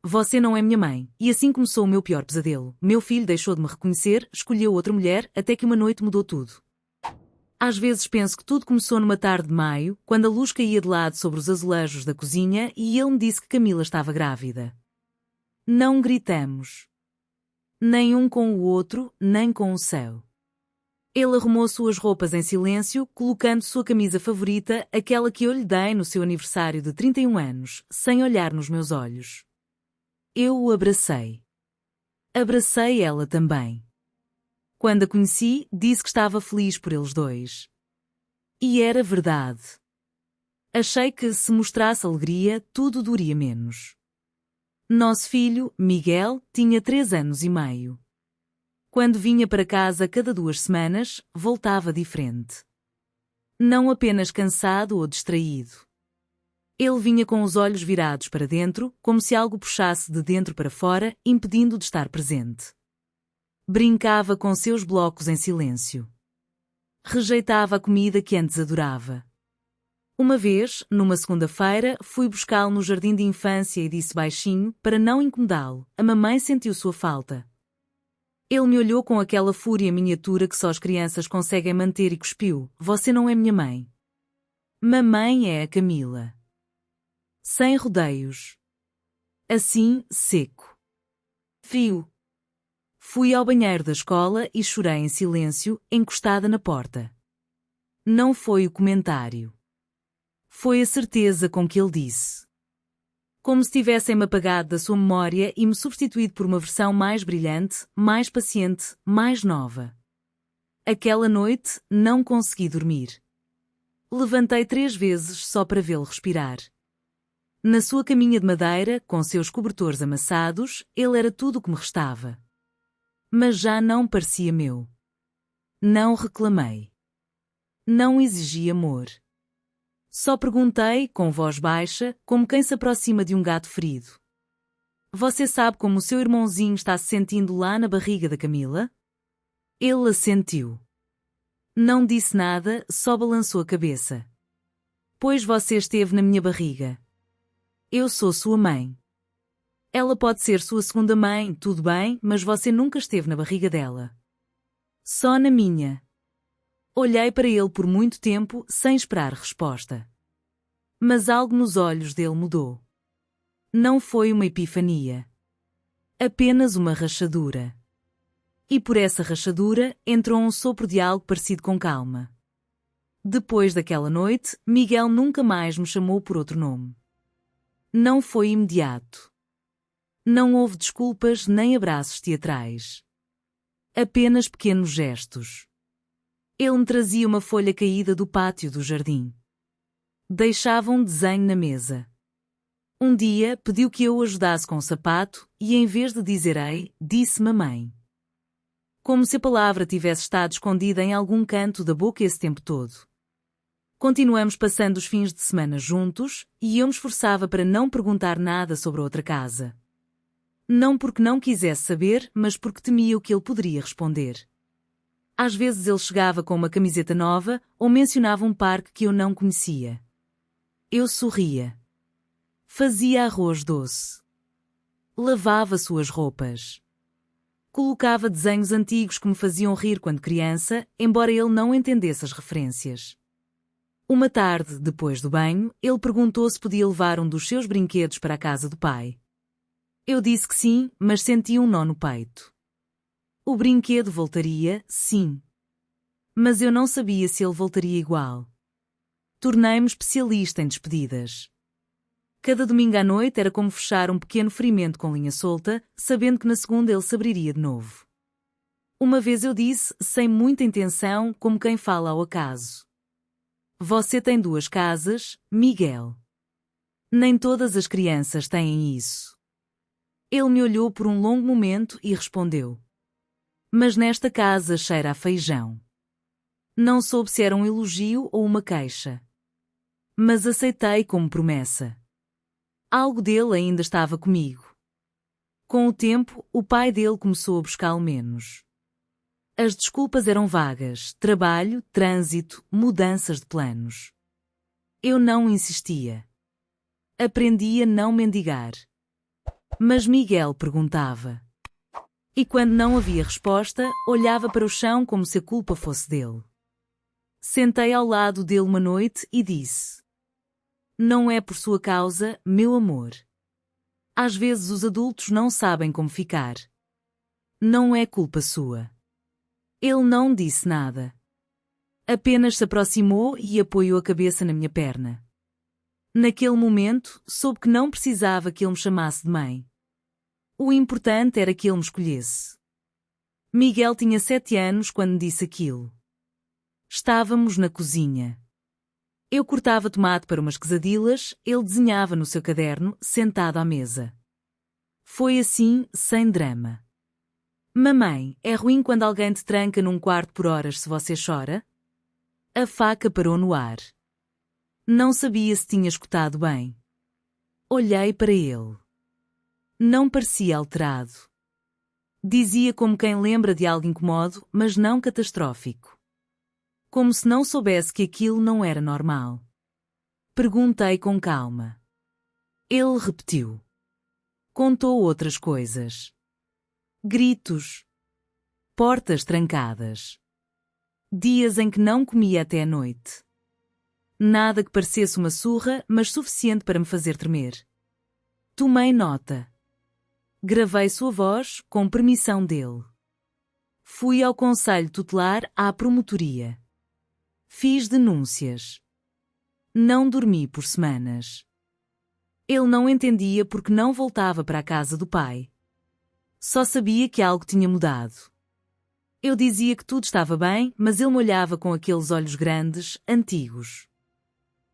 você não é minha mãe. E assim começou o meu pior pesadelo. Meu filho deixou de me reconhecer, escolheu outra mulher, até que uma noite mudou tudo. Às vezes penso que tudo começou numa tarde de maio, quando a luz caía de lado sobre os azulejos da cozinha e ele me disse que Camila estava grávida. Não gritamos. Nem um com o outro, nem com o céu. Ele arrumou suas roupas em silêncio, colocando sua camisa favorita, aquela que eu lhe dei no seu aniversário de 31 anos, sem olhar nos meus olhos. Eu o abracei. Abracei ela também. Quando a conheci, disse que estava feliz por eles dois. E era verdade. Achei que, se mostrasse alegria, tudo doeria menos. Nosso filho, Miguel, tinha 3 anos e meio. Quando vinha para casa cada 2 semanas, voltava diferente. Não apenas cansado ou distraído. Ele vinha com os olhos virados para dentro, como se algo puxasse de dentro para fora, impedindo de estar presente. Brincava com seus blocos em silêncio. Rejeitava a comida que antes adorava. Uma vez, numa segunda-feira, fui buscá-lo no jardim de infância e disse baixinho, para não incomodá-lo: a mamãe sentiu sua falta. Ele me olhou com aquela fúria miniatura que só as crianças conseguem manter e cuspiu: você não é minha mãe. Mamãe é a Camila. Sem rodeios. Assim, seco. Frio. Fui ao banheiro da escola e chorei em silêncio, encostada na porta. Não foi o comentário. Foi a certeza com que ele disse. Como se tivessem-me apagado da sua memória e me substituído por uma versão mais brilhante, mais paciente, mais nova. Aquela noite, não consegui dormir. Levantei 3 vezes só para vê-lo respirar. Na sua caminha de madeira, com seus cobertores amassados, ele era tudo o que me restava. Mas já não parecia meu. Não reclamei. Não exigi amor. Só perguntei, com voz baixa, como quem se aproxima de um gato ferido: você sabe como o seu irmãozinho está se sentindo lá na barriga da Camila? Ele assentiu. Não disse nada, só balançou a cabeça. Pois você esteve na minha barriga. Eu sou sua mãe. Ela pode ser sua segunda mãe, tudo bem, mas você nunca esteve na barriga dela. Só na minha. Olhei para ele por muito tempo, sem esperar resposta. Mas algo nos olhos dele mudou. Não foi uma epifania. Apenas uma rachadura. E por essa rachadura, entrou um sopro de algo parecido com calma. Depois daquela noite, Miguel nunca mais me chamou por outro nome. Não foi imediato. Não houve desculpas nem abraços teatrais. Apenas pequenos gestos. Ele me trazia uma folha caída do pátio do jardim. Deixava um desenho na mesa. Um dia, pediu que eu o ajudasse com o sapato e, em vez de dizer ei, disse mamãe. Como se a palavra tivesse estado escondida em algum canto da boca esse tempo todo. Continuamos passando os fins de semana juntos e eu me esforçava para não perguntar nada sobre a outra casa. Não porque não quisesse saber, mas porque temia o que ele poderia responder. Às vezes ele chegava com uma camiseta nova ou mencionava um parque que eu não conhecia. Eu sorria. Fazia arroz doce. Lavava suas roupas. Colocava desenhos antigos que me faziam rir quando criança, embora ele não entendesse as referências. Uma tarde, depois do banho, ele perguntou se podia levar um dos seus brinquedos para a casa do pai. Eu disse que sim, mas senti um nó no peito. O brinquedo voltaria, sim. Mas eu não sabia se ele voltaria igual. Tornei-me especialista em despedidas. Cada domingo à noite era como fechar um pequeno ferimento com linha solta, sabendo que na segunda ele se abriria de novo. Uma vez eu disse, sem muita intenção, como quem fala ao acaso: você tem 2 casas, Miguel. Nem todas as crianças têm isso. Ele me olhou por um longo momento e respondeu: mas nesta casa cheira a feijão. Não soube se era um elogio ou uma queixa. Mas aceitei como promessa. Algo dele ainda estava comigo. Com o tempo, o pai dele começou a buscá-lo menos. As desculpas eram vagas: trabalho, trânsito, mudanças de planos. Eu não insistia. Aprendi a não mendigar. Mas Miguel perguntava. E quando não havia resposta, olhava para o chão como se a culpa fosse dele. Sentei ao lado dele uma noite e disse: Não é por sua causa, meu amor. Às vezes os adultos não sabem como ficar. Não é culpa sua. Ele não disse nada. Apenas se aproximou e apoiou a cabeça na minha perna. Naquele momento, soube que não precisava que ele me chamasse de mãe. O importante era que ele me escolhesse. Miguel tinha 7 anos quando me disse aquilo. Estávamos na cozinha. Eu cortava tomate para umas quesadillas, ele desenhava no seu caderno, sentado à mesa. Foi assim, sem drama. Mamãe, é ruim quando alguém te tranca num quarto por horas se você chora? A faca parou no ar. Não sabia se tinha escutado bem. Olhei para ele. Não parecia alterado. Dizia como quem lembra de algo incômodo, mas não catastrófico. Como se não soubesse que aquilo não era normal. Perguntei com calma. Ele repetiu. Contou outras coisas. Gritos. Portas trancadas. Dias em que não comia até a noite. Nada que parecesse uma surra, mas suficiente para me fazer tremer. Tomei nota. Gravei sua voz, com permissão dele. Fui ao Conselho Tutelar, à promotoria. Fiz denúncias. Não dormi por semanas. Ele não entendia porque não voltava para a casa do pai. Só sabia que algo tinha mudado. Eu dizia que tudo estava bem, mas ele me olhava com aqueles olhos grandes, antigos.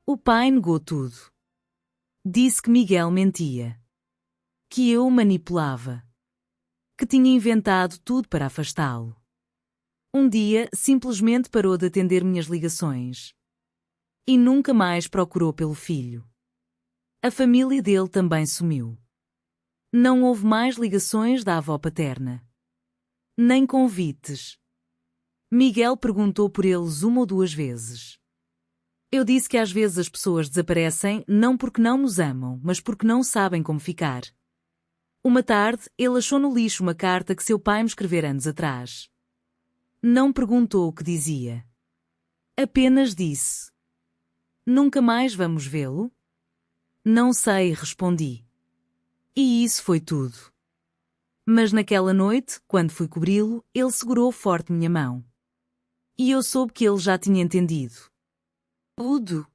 O pai negou tudo. Disse que Miguel mentia. Que eu o manipulava. Que tinha inventado tudo para afastá-lo. Um dia, simplesmente parou de atender minhas ligações. E nunca mais procurou pelo filho. A família dele também sumiu. Não houve mais ligações da avó paterna. Nem convites. Miguel perguntou por eles 1 ou 2 vezes. Eu disse que às vezes as pessoas desaparecem não porque não nos amam, mas porque não sabem como ficar. Uma tarde, ele achou no lixo uma carta que seu pai me escrevera anos atrás. Não perguntou o que dizia. Apenas disse: Nunca mais vamos vê-lo? Não sei, respondi. E isso foi tudo. Mas naquela noite, quando fui cobri-lo, ele segurou forte minha mão. E eu soube que ele já tinha entendido. Tudo.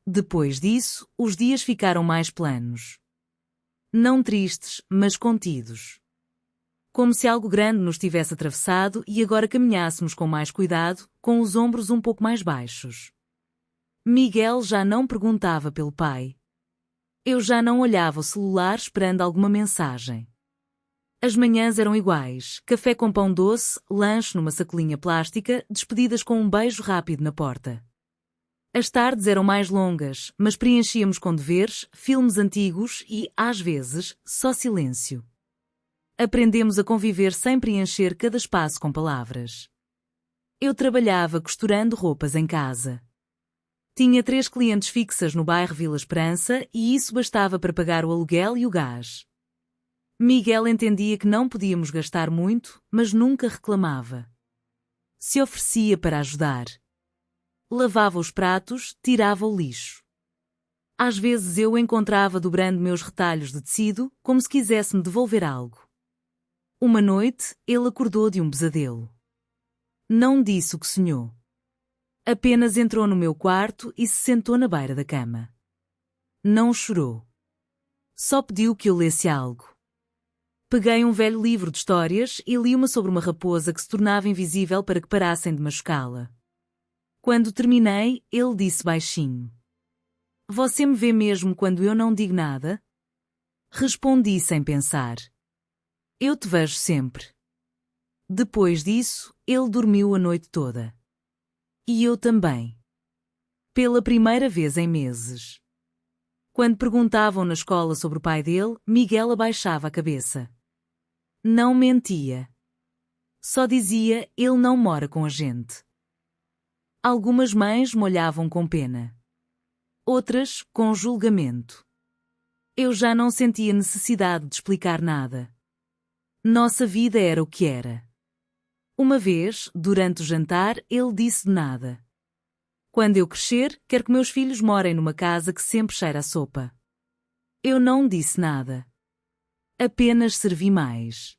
Depois disso, os dias ficaram mais planos. Não tristes, mas contidos. Como se algo grande nos tivesse atravessado e agora caminhássemos com mais cuidado, com os ombros um pouco mais baixos. Miguel já não perguntava pelo pai. Eu já não olhava o celular esperando alguma mensagem. As manhãs eram iguais, café com pão doce, lanche numa sacolinha plástica, despedidas com um beijo rápido na porta. As tardes eram mais longas, mas preenchíamos com deveres, filmes antigos e, às vezes, só silêncio. Aprendemos a conviver sem preencher cada espaço com palavras. Eu trabalhava costurando roupas em casa. Tinha 3 clientes fixas no bairro Vila Esperança e isso bastava para pagar o aluguel e o gás. Miguel entendia que não podíamos gastar muito, mas nunca reclamava. Se oferecia para ajudar. Lavava os pratos, tirava o lixo. Às vezes eu o encontrava dobrando meus retalhos de tecido, como se quisesse me devolver algo. Uma noite, ele acordou de um pesadelo. Não disse o que sonhou. Apenas entrou no meu quarto e se sentou na beira da cama. Não chorou. Só pediu que eu lesse algo. Peguei um velho livro de histórias e li uma sobre uma raposa que se tornava invisível para que parassem de machucá-la. Quando terminei, ele disse baixinho: Você me vê mesmo quando eu não digo nada? Respondi sem pensar: Eu te vejo sempre. Depois disso, ele dormiu a noite toda. E eu também. Pela primeira vez em meses. Quando perguntavam na escola sobre o pai dele, Miguel abaixava a cabeça. Não mentia. Só dizia: ele não mora com a gente. Algumas mães me olhavam com pena. Outras, com julgamento. Eu já não sentia necessidade de explicar nada. Nossa vida era o que era. Uma vez, durante o jantar, ele disse de nada: quando eu crescer, quero que meus filhos morem numa casa que sempre cheira a sopa. Eu não disse nada. Apenas servi mais.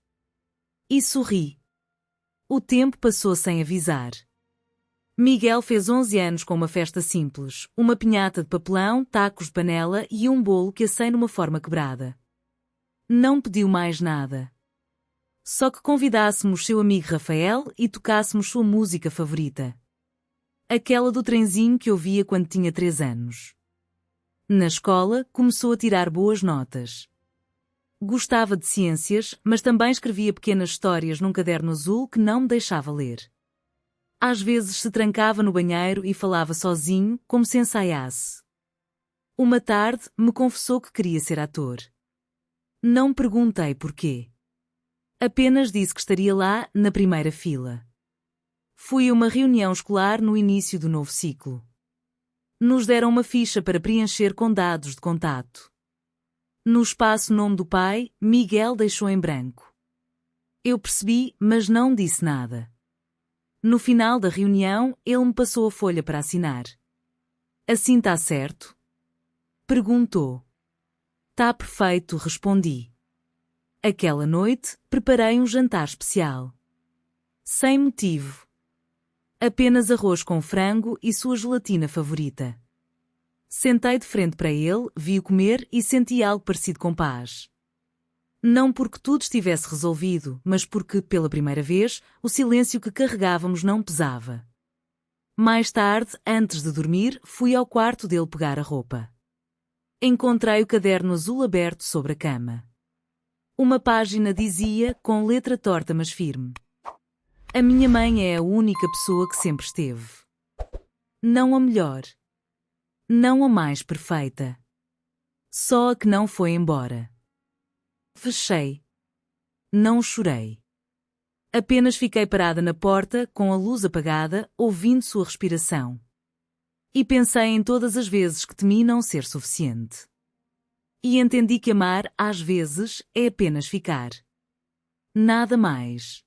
E sorri. O tempo passou sem avisar. Miguel fez 11 anos com uma festa simples, uma pinhata de papelão, tacos de panela e um bolo que assei numa forma quebrada. Não pediu mais nada. Só que convidássemos seu amigo Rafael e tocássemos sua música favorita. Aquela do trenzinho que ouvia quando tinha 3 anos. Na escola, começou a tirar boas notas. Gostava de ciências, mas também escrevia pequenas histórias num caderno azul que não me deixava ler. Às vezes se trancava no banheiro e falava sozinho, como se ensaiasse. Uma tarde, me confessou que queria ser ator. Não perguntei porquê. Apenas disse que estaria lá, na primeira fila. Fui a uma reunião escolar no início do novo ciclo. Nos deram uma ficha para preencher com dados de contato. No espaço nome do pai, Miguel deixou em branco. Eu percebi, mas não disse nada. No final da reunião, ele me passou a folha para assinar. Assim tá certo? Perguntou. Tá perfeito, respondi. Aquela noite, preparei um jantar especial. Sem motivo. Apenas arroz com frango e sua gelatina favorita. Sentei de frente para ele, vi-o comer e senti algo parecido com paz. Não porque tudo estivesse resolvido, mas porque, pela primeira vez, o silêncio que carregávamos não pesava. Mais tarde, antes de dormir, fui ao quarto dele pegar a roupa. Encontrei o caderno azul aberto sobre a cama. Uma página dizia, com letra torta mas firme: a minha mãe é a única pessoa que sempre esteve. Não a melhor. Não a mais perfeita. Só a que não foi embora. Fechei. Não chorei. Apenas fiquei parada na porta, com a luz apagada, ouvindo sua respiração. E pensei em todas as vezes que temi não ser suficiente. E entendi que amar, às vezes, é apenas ficar. Nada mais.